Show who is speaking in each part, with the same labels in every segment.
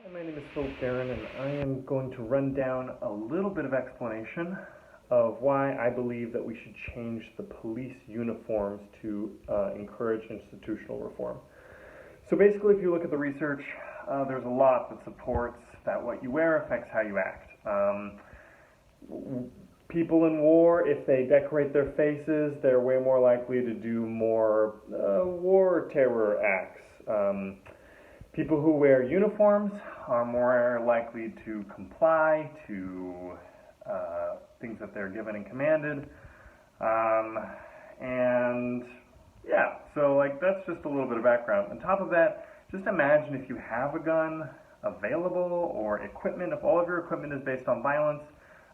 Speaker 1: Hi, my name is Philip Guerin, and I am going to run down a little bit of explanation of why I believe that we should change the police uniforms to encourage institutional reform. So basically, if you look at the research, there's a lot that supports that what you wear affects how you act. People in war, if they decorate their faces, they're way more likely to do more war terror acts. People who wear uniforms are more likely to comply to things that they're given and commanded. And yeah, so like that's just a little bit of background. On top of that, just imagine if you have a gun available or equipment, if all of your equipment is based on violence,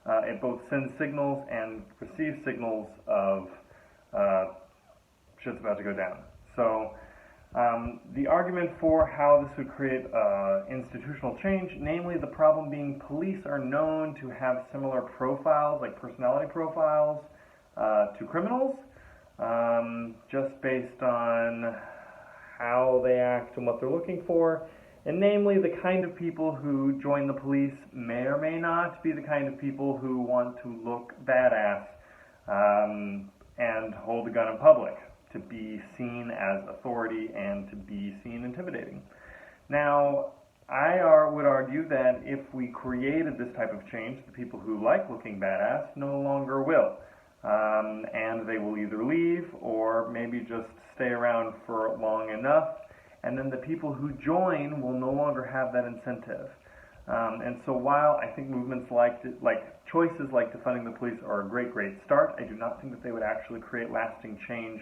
Speaker 1: it both sends signals and receives signals of shit's about to go down. So the argument for how this would create institutional change, namely the problem being police are known to have similar profiles, like personality profiles, to criminals, just based on how they act and what they're looking for. And namely, the kind of people who join the police may or may not be the kind of people who want to look badass and hold a gun in public, to be seen as authority and to be seen intimidating. Now, I would argue that if we created this type of change, the people who like looking badass no longer will. And they will either leave or maybe just stay around for long enough, and then the people who join will no longer have that incentive. And so while I think movements like choices like defunding the police are a great start, I do not think that they would actually create lasting change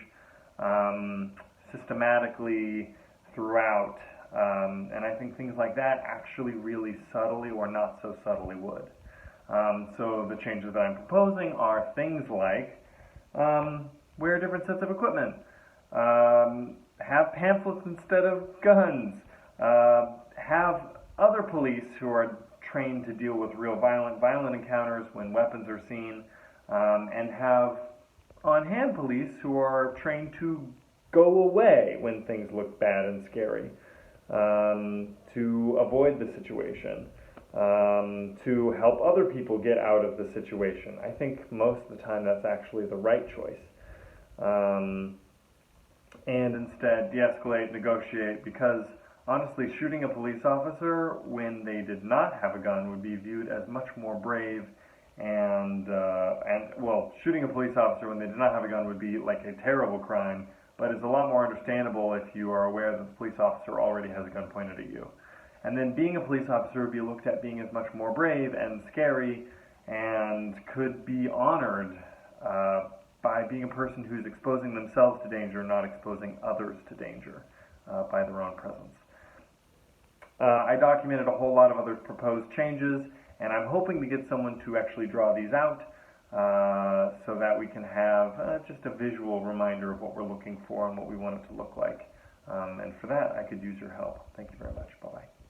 Speaker 1: systematically throughout. And I think things like that actually really subtly or not so subtly would. So the changes that I'm proposing are things like wear different sets of equipment, have pamphlets instead of guns, have other police who are trained to deal with real violent encounters when weapons are seen, and have on-hand police who are trained to go away when things look bad and scary, to avoid the situation, to help other people get out of the situation. I think most of the time that's actually the right choice. And instead de-escalate, negotiate, because honestly, shooting a police officer when they did not have a gun would be viewed as much more brave, and well, shooting a police officer when they did not have a gun would be like a terrible crime, but it's a lot more understandable if you are aware that the police officer already has a gun pointed at you. And then being a police officer would be looked at being as much more brave and scary, and could be honored by being a person who's exposing themselves to danger, not exposing others to danger by their own presence. I documented a whole lot of other proposed changes, and I'm hoping to get someone to actually draw these out so that we can have just a visual reminder of what we're looking for and what we want it to look like. And for that, I could use your help. Thank you very much. Bye-bye.